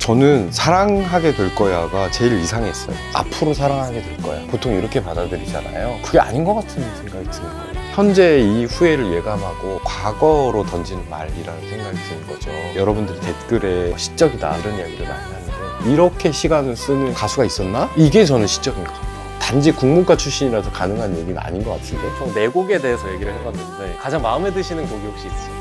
저는 사랑하게 될 거야가 제일 이상했어요. 앞으로 사랑하게 될 거야. 보통 이렇게 받아들이잖아요. 그게 아닌 것 같은 생각이 드는 거예요. 현재 이 후회를 예감하고 과거로 던지는 말이라는 생각이 드는 거죠. 여러분들이 댓글에 시적이다 이런 이야기를 많이 하는데 이렇게 시간을 쓰는 가수가 있었나? 이게 저는 시적인 것 같아요. 단지 국문과 출신이라서 가능한 얘기는 아닌 것 같은데. 총 4곡에 대해서 얘기를 해봤는데 가장 마음에 드시는 곡이 혹시 있으세요?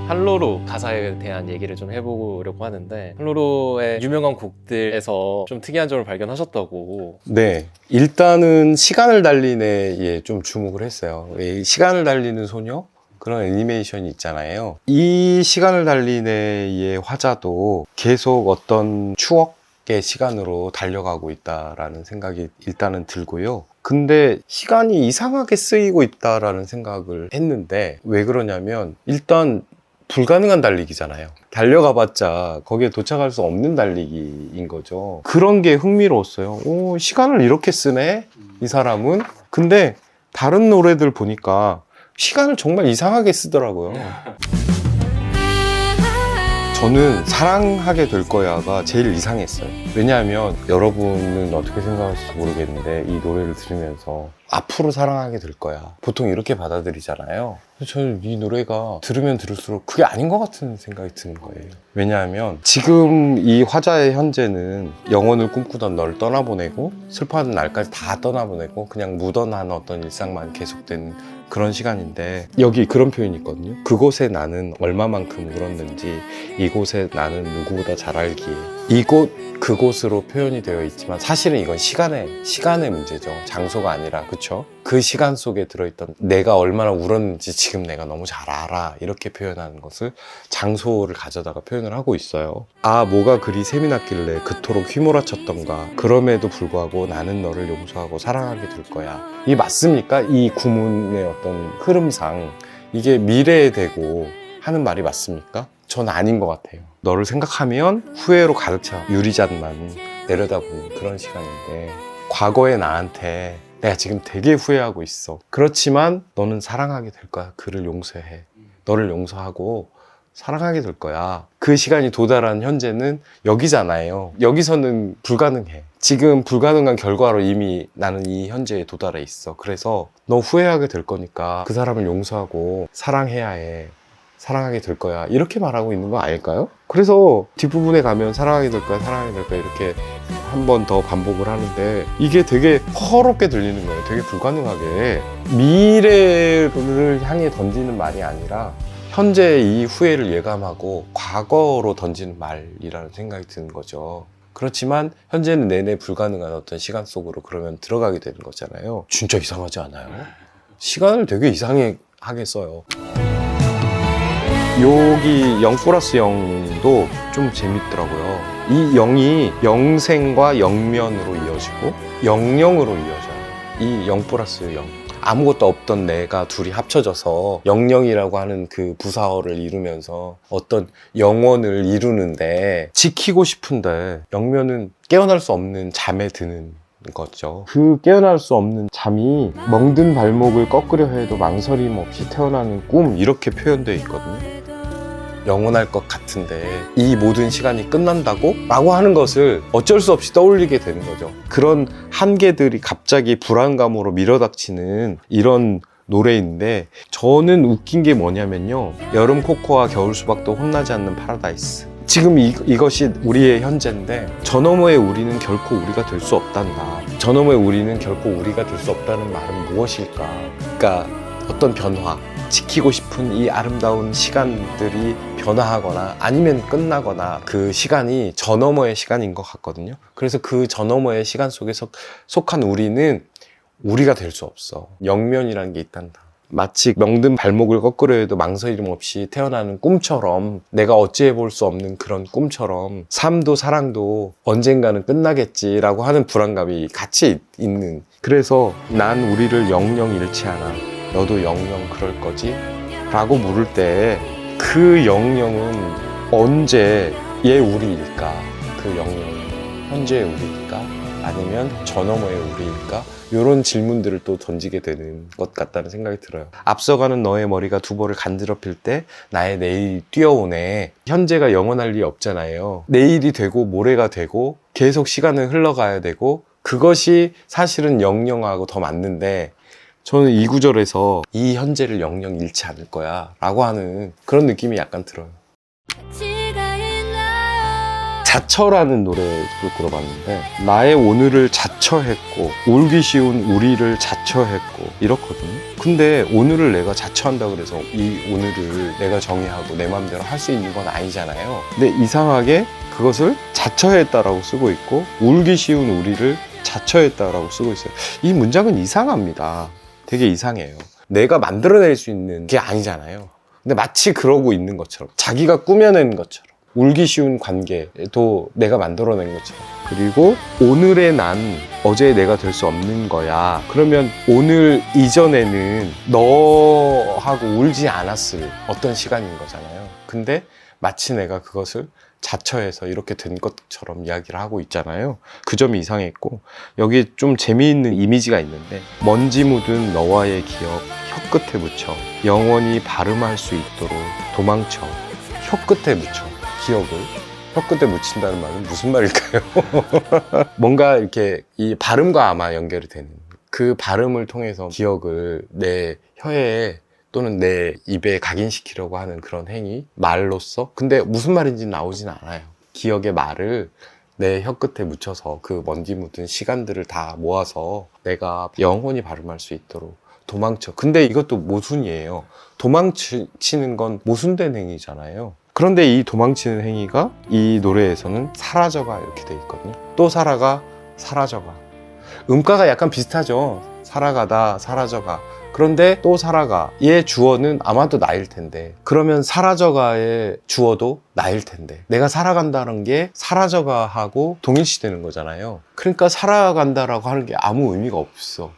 할로루 가사에 대한 얘기를 좀 해보려고 하는데, 할로루의 유명한 곡들에서 좀 특이한 점을 발견하셨다고. 네, 일단은 시간을 달리네에 좀 주목을 했어요. 이 시간을 달리는 소녀? 그런 애니메이션이 있잖아요. 이 시간을 달리네의 화자도 계속 어떤 추억의 시간으로 달려가고 있다라는 생각이 일단은 들고요. 근데 시간이 이상하게 쓰이고 있다라는 생각을 했는데, 왜 그러냐면 일단 불가능한 달리기잖아요. 달려가봤자 거기에 도착할 수 없는 달리기인 거죠. 그런 게 흥미로웠어요. 오, 시간을 이렇게 쓰네? 이 사람은? 근데 다른 노래들 보니까 시간을 정말 이상하게 쓰더라고요. 저는 사랑하게 될 거야가 제일 이상했어요. 왜냐하면 여러분은 어떻게 생각하실지 모르겠는데 이 노래를 들으면서 앞으로 사랑하게 될 거야. 보통 이렇게 받아들이잖아요. 저는 이 노래가 들으면 들을수록 그게 아닌 것 같은 생각이 드는 거예요. 왜냐하면 지금 이 화자의 현재는 영원을 꿈꾸던 널 떠나보내고 슬퍼하는 날까지 다 떠나보내고 그냥 묻어나는 어떤 일상만 계속되는 그런 시간인데, 여기 그런 표현이 있거든요. 그곳에 나는 얼마만큼 울었는지 이곳에 나는 누구보다 잘 알기에. 이곳 그곳으로 표현이 되어 있지만 사실은 이건 시간의 문제죠. 장소가 아니라. 그쵸? 그 시간 속에 들어있던 내가 얼마나 울었는지 지금 내가 너무 잘 알아, 이렇게 표현하는 것을 장소를 가져다가 표현을 하고 있어요. 아, 뭐가 그리 샘이 났길래 그토록 휘몰아쳤던가. 그럼에도 불구하고 나는 너를 용서하고 사랑하게 될 거야. 이게 맞습니까? 이 구문의 어떤 흐름상 이게 미래에 대고 하는 말이 맞습니까? 전 아닌 것 같아요. 너를 생각하면 후회로 가득 차 유리잔만 내려다보는 그런 시간인데, 과거의 나한테 내가 지금 되게 후회하고 있어. 그렇지만 너는 사랑하게 될 거야. 그를 용서해. 너를 용서하고 사랑하게 될 거야. 그 시간이 도달한 현재는 여기잖아요. 여기서는 불가능해. 지금 불가능한 결과로 이미 나는 이 현재에 도달해 있어. 그래서 너 후회하게 될 거니까 그 사람을 용서하고 사랑해야 해. 사랑하게 될 거야. 이렇게 말하고 있는 거 아닐까요? 그래서 뒷부분에 가면 사랑하게 될 거야, 사랑하게 될 거야 이렇게 한 번 더 반복을 하는데, 이게 되게 허럽게 들리는 거예요. 되게 불가능하게. 미래를 향해 던지는 말이 아니라 현재의 이 후회를 예감하고 과거로 던지는 말이라는 생각이 드는 거죠. 그렇지만 현재는 내내 불가능한 어떤 시간 속으로 그러면 들어가게 되는 거잖아요. 진짜 이상하지 않아요? 시간을 되게 이상하게 써요. 여기 0 플러스 0도 좀 재밌더라고요. 이 0이 영생과 영면으로 이어지고 영영으로 이어져요. 이 0 플러스 0. 아무것도 없던 내가 둘이 합쳐져서 영영이라고 하는 그 부사어를 이루면서 어떤 영원을 이루는데, 지키고 싶은데 영면은 깨어날 수 없는 잠에 드는 거죠. 그 깨어날 수 없는 잠이 멍든 발목을 꺾으려 해도 망설임 없이 태어나는 꿈, 이렇게 표현되어 있거든요. 영원할 것 같은데 이 모든 시간이 끝난다고? 라고 하는 것을 어쩔 수 없이 떠올리게 되는 거죠. 그런 한계들이 갑자기 불안감으로 밀어닥치는 이런 노래인데, 저는 웃긴 게 뭐냐면요, 여름 코코아 겨울 수박도 혼나지 않는 파라다이스. 지금 이것이 우리의 현재인데, 저 너머의 우리는 결코 우리가 될 수 없단다. 저 너머의 우리는 결코 우리가 될 수 없다는 말은 무엇일까? 그러니까 어떤 변화, 지키고 싶은 이 아름다운 시간들이 변화하거나 아니면 끝나거나, 그 시간이 저 너머의 시간인 것 같거든요. 그래서 그 저 너머의 시간 속에 속한 우리는 우리가 될 수 없어. 영면이라는 게 있단다. 마치 명든 발목을 꺾으려 해도 망설임 없이 태어나는 꿈처럼, 내가 어찌해 볼 수 없는 그런 꿈처럼 삶도 사랑도 언젠가는 끝나겠지라고 하는 불안감이 같이 있는. 그래서 난 우리를 영영 잃지 않아. 너도 영영 그럴 거지? 라고 물을 때 그 영영은 언제의 우리일까? 그 영영은 현재의 우리일까? 아니면 저 너머의 우리일까? 이런 질문들을 또 던지게 되는 것 같다는 생각이 들어요. 앞서가는 너의 머리가 두볼을 간지럽힐 때 나의 내일이 뛰어오네. 현재가 영원할 리 없잖아요. 내일이 되고 모레가 되고 계속 시간은 흘러가야 되고 그것이 사실은 영영하고 더 맞는데 저는 이 구절에서 이 현재를 영영 잃지 않을 거야 라고 하는 그런 느낌이 약간 들어요. 자처라는 노래도 들어봤는데 나의 오늘을 자처했고 울기 쉬운 우리를 자처했고 이렇거든요. 근데 오늘을 내가 자처한다 그래서 이 오늘을 내가 정의하고 내 마음대로 할 수 있는 건 아니잖아요. 근데 이상하게 그것을 자처했다라고 쓰고 있고 울기 쉬운 우리를 자처했다라고 쓰고 있어요. 이 문장은 이상합니다. 되게 이상해요. 내가 만들어낼 수 있는 게 아니잖아요. 근데 마치 그러고 있는 것처럼 자기가 꾸며낸 것처럼 울기 쉬운 관계도 내가 만들어낸 것처럼 그리고 오늘의 난 어제의 내가 될 수 없는 거야. 그러면 오늘 이전에는 너하고 울지 않았을 어떤 시간인 거잖아요. 근데 마치 내가 그것을 자처해서 이렇게 된 것처럼 이야기를 하고 있잖아요. 그 점이 이상했고 여기 좀 재미있는 이미지가 있는데 먼지 묻은 너와의 기억 혀끝에 묻혀 영원히 발음할 수 있도록 도망쳐. 혀끝에 묻혀 기억을 혀끝에 묻힌다는 말은 무슨 말일까요? 뭔가 이렇게 이 발음과 아마 연결이 되는 그 발음을 통해서 기억을 내 혀에 또는 내 입에 각인시키려고 하는 그런 행위, 말로써. 근데 무슨 말인지 나오진 않아요. 기억의 말을 내 혀끝에 묻혀서 그 먼지 묻은 시간들을 다 모아서 내가 영원히 발음할 수 있도록 도망쳐. 근데 이것도 모순이에요. 도망치는 건 모순된 행위잖아요. 그런데 이 도망치는 행위가 이 노래에서는 사라져가 이렇게 돼 있거든요. 또 살아가, 사라져가. 음가가 약간 비슷하죠. 살아가다, 사라져가. 그런데 또 살아가. 얘 주어는 아마도 나일 텐데 그러면 사라져가의 주어도 나일 텐데 내가 살아간다는 게 사라져가 하고 동일시되는 거잖아요. 그러니까 살아간다라고 하는 게 아무 의미가 없어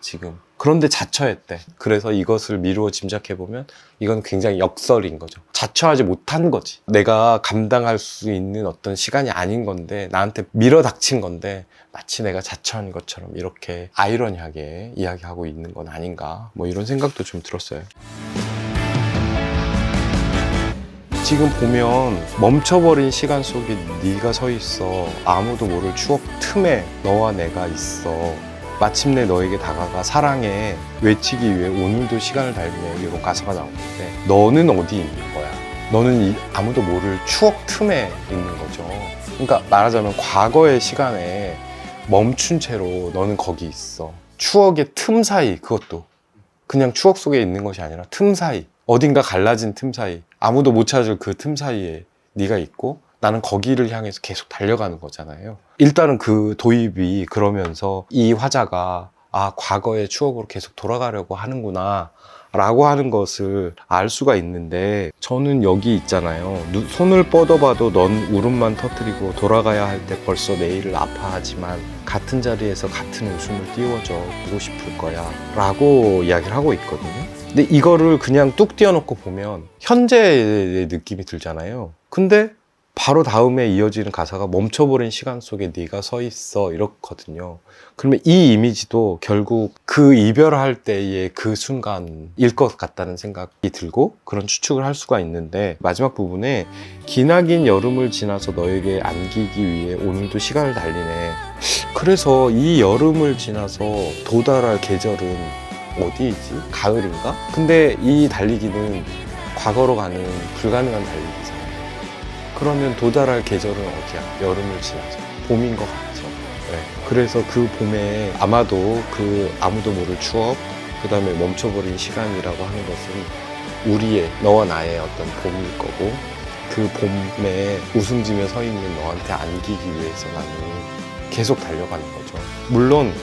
지금. 그런데 자처했대. 그래서 이것을 미루어 짐작해보면 이건 굉장히 역설인 거죠. 자처하지 못한 거지. 내가 감당할 수 있는 어떤 시간이 아닌 건데 나한테 밀어닥친 건데 마치 내가 자처한 것처럼 이렇게 아이러니하게 이야기하고 있는 건 아닌가 뭐 이런 생각도 좀 들었어요. 지금 보면 멈춰버린 시간 속에 네가 서 있어. 아무도 모를 추억 틈에 너와 내가 있어. 마침내 너에게 다가가 사랑해 외치기 위해 오늘도 시간을 달리네 이런 가사가 나오는데 너는 어디 있는 거야? 너는 아무도 모를 추억 틈에 있는 거죠. 그러니까 말하자면 과거의 시간에 멈춘 채로 너는 거기 있어. 추억의 틈 사이, 그것도 그냥 추억 속에 있는 것이 아니라 틈 사이, 어딘가 갈라진 틈 사이, 아무도 못 찾을 그 틈 사이에 네가 있고 나는 거기를 향해서 계속 달려가는 거잖아요. 일단은 그 도입이 그러면서 이 화자가 아, 과거의 추억으로 계속 돌아가려고 하는구나 라고 하는 것을 알 수가 있는데 저는 여기 있잖아요. 손을 뻗어봐도 넌 울음만 터뜨리고 돌아가야 할 때 벌써 내일을 아파하지만 같은 자리에서 같은 웃음을 띄워줘 보고 싶을 거야 라고 이야기를 하고 있거든요. 근데 이거를 그냥 뚝 띄워놓고 보면 현재의 느낌이 들잖아요. 근데 바로 다음에 이어지는 가사가 멈춰버린 시간 속에 네가 서 있어 이렇거든요. 그러면 이 이미지도 결국 그 이별할 때의 그 순간일 것 같다는 생각이 들고 그런 추측을 할 수가 있는데 마지막 부분에 기나긴 여름을 지나서 너에게 안기기 위해 오늘도 시간을 달리네. 그래서 이 여름을 지나서 도달할 계절은 어디이지? 가을인가? 근데 이 달리기는 과거로 가는 불가능한 달리기잖아요. 그러면 도달할 계절은 어디야? 여름을 지나서 봄인 것 같죠. 네. 그래서 그 봄에 아마도 그 아무도 모를 추억, 그 다음에 멈춰버린 시간이라고 하는 것은 우리의 너와 나의 어떤 봄일 거고 그 봄에 웃음 지며 서 있는 너한테 안기기 위해서 나는 계속 달려가는 거죠. 물론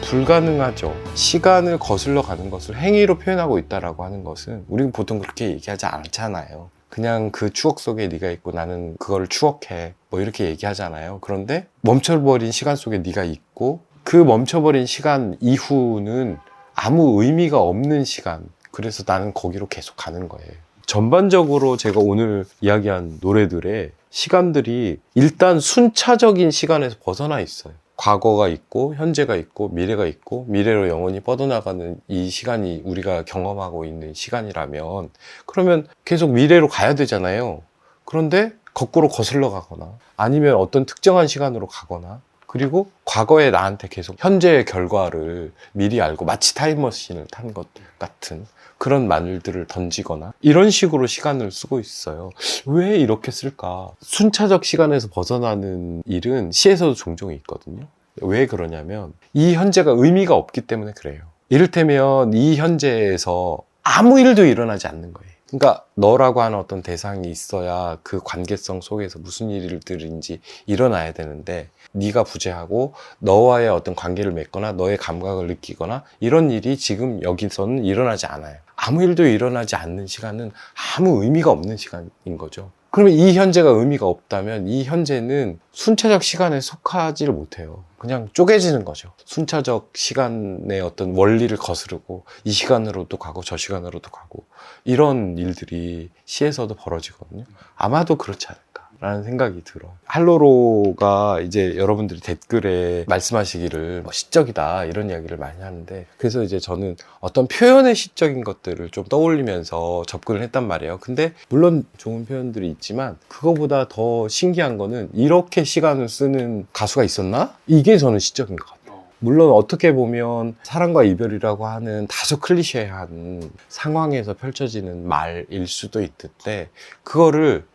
불가능하죠. 시간을 거슬러 가는 것을 행위로 표현하고 있다라고 하는 것은 우리는 보통 그렇게 얘기하지 않잖아요. 그냥 그 추억 속에 네가 있고 나는 그거를 추억해 뭐 이렇게 얘기하잖아요. 그런데 멈춰버린 시간 속에 네가 있고 그 멈춰버린 시간 이후는 아무 의미가 없는 시간, 그래서 나는 거기로 계속 가는 거예요. 전반적으로 제가 오늘 이야기한 노래들의 시간들이 일단 순차적인 시간에서 벗어나 있어요. 과거가 있고 현재가 있고 미래가 있고 미래로 영원히 뻗어나가는 이 시간이 우리가 경험하고 있는 시간이라면 그러면 계속 미래로 가야 되잖아요. 그런데 거꾸로 거슬러 가거나 아니면 어떤 특정한 시간으로 가거나 그리고 과거에 나한테 계속 현재의 결과를 미리 알고 마치 타임머신을 탄 것 같은 그런 말들을 던지거나 이런 식으로 시간을 쓰고 있어요. 왜 이렇게 쓸까? 순차적 시간에서 벗어나는 일은 시에서도 종종 있거든요. 왜 그러냐면 이 현재가 의미가 없기 때문에 그래요. 이를테면 이 현재에서 아무 일도 일어나지 않는 거예요. 그러니까 너라고 하는 어떤 대상이 있어야 그 관계성 속에서 무슨 일들인지 일어나야 되는데 네가 부재하고 너와의 어떤 관계를 맺거나 너의 감각을 느끼거나 이런 일이 지금 여기서는 일어나지 않아요. 아무 일도 일어나지 않는 시간은 아무 의미가 없는 시간인 거죠. 그러면 이 현재가 의미가 없다면 이 현재는 순차적 시간에 속하지를 못해요. 그냥 쪼개지는 거죠. 순차적 시간의 어떤 원리를 거스르고 이 시간으로도 가고 저 시간으로도 가고 이런 일들이 시에서도 벌어지거든요. 아마도 그렇지 않을까라는 생각이 들어요. 할로로가 이제 여러분들이 댓글에 말씀하시기를 뭐 시적이다 이런 이야기를 많이 하는데 그래서 이제 저는 어떤 표현의 시적인 것들을 좀 떠올리면서 접근을 했단 말이에요. 근데 물론 좋은 표현들이 있지만 그거보다 더 신기한 거는 이렇게 시간을 쓰는 가수가 있었나? 이게 저는 시적인 것 같아요. 물론 어떻게 보면 사랑과 이별이라고 하는 다소 클리셰한 상황에서 펼쳐지는 말일 수도 있는데 그거를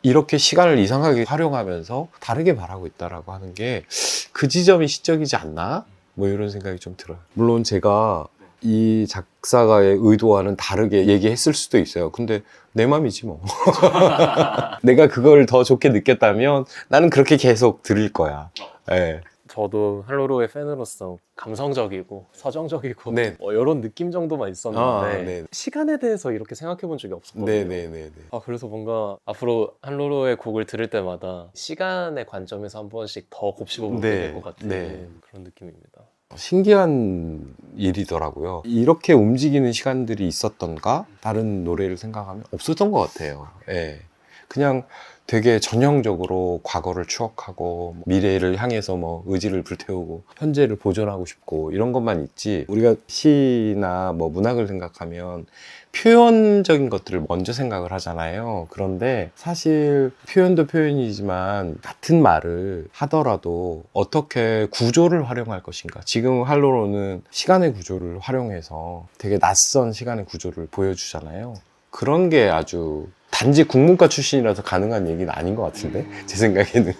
이렇게 시간을 이상하게 활용하면서 다르게 말하고 있다라고 하는 게 그 지점이 시적이지 않나? 뭐 이런 생각이 좀 들어요. 물론 제가 이 작사가의 의도와는 다르게 얘기했을 수도 있어요. 근데 내 맘이지 뭐. 내가 그걸 더 좋게 느꼈다면 나는 그렇게 계속 들을 거야. 네. 저도 할로로의 팬으로서 감성적이고 서정적이고 네. 이런 느낌 정도만 있었는데 아, 네. 시간에 대해서 이렇게 생각해 본 적이 없었거든요. 네네네. 그래서 뭔가 앞으로 할로로의 곡을 들을 때마다 시간의 관점에서 한 번씩 더 곱씹어 보게 네, 될 것 같은 네. 그런 느낌입니다. 신기한 일이더라고요. 이렇게 움직이는 시간들이 있었던가? 다른 노래를 생각하면 없었던 것 같아요. 예. 그냥 되게 전형적으로 과거를 추억하고 미래를 향해서 뭐 의지를 불태우고 현재를 보존하고 싶고 이런 것만 있지 우리가 시나 뭐 문학을 생각하면 표현적인 것들을 먼저 생각을 하잖아요. 그런데 사실 표현도 표현이지만 같은 말을 하더라도 어떻게 구조를 활용할 것인가. 지금 할로로는 시간의 구조를 활용해서 되게 낯선 시간의 구조를 보여주잖아요. 그런 게 아주 단지 국문과 출신이라서 가능한 얘기는 아닌 것 같은데 제 생각에는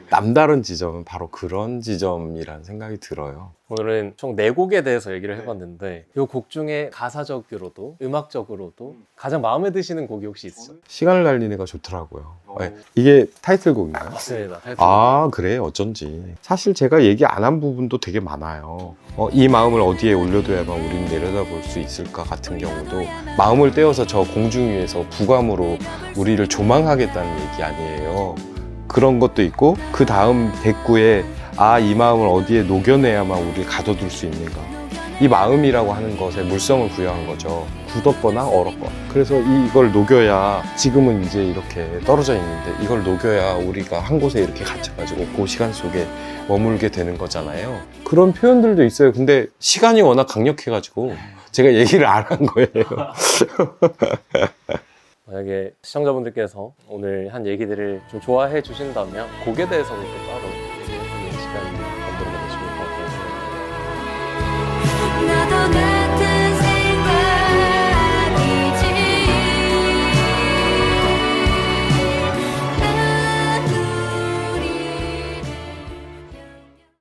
남다른 지점은 바로 그런 지점이라는 생각이 들어요. 오늘은 총 4곡에 대해서 얘기를 해봤는데 이 곡 중에 가사적으로도 음악적으로도 가장 마음에 드시는 곡이 혹시 있어요? 시간을 달리는 애가 좋더라고요. 네. 이게 타이틀곡인가요? 맞습니다. 아 그래 어쩐지 사실 제가 얘기 안 한 부분도 되게 많아요. 이 마음을 어디에 올려둬야만 우리는 내려다볼 수 있을까 같은 경우도 마음을 떼어서 저 공중 위에서 부감으로 우리를 조망하겠다는 얘기 아니에요. 그런 것도 있고 그 다음 대꾸에 이 마음을 어디에 녹여내야만 우리를 가둬둘 수 있는가. 이 마음이라고 하는 것에 물성을 부여한 거죠. 굳었거나 얼었거나. 그래서 이걸 녹여야 지금은 이제 이렇게 떨어져 있는데 이걸 녹여야 우리가 한 곳에 이렇게 갇혀가지고 그 시간 속에 머물게 되는 거잖아요. 그런 표현들도 있어요. 근데 시간이 워낙 강력해가지고 제가 얘기를 안 한 거예요. 만약에 시청자분들께서 오늘 한 얘기들을 좀 좋아해 주신다면 곡에 대해서도 또 따로 얘기해주는 시간이 만들어가 주실 것 같아요. 나도 내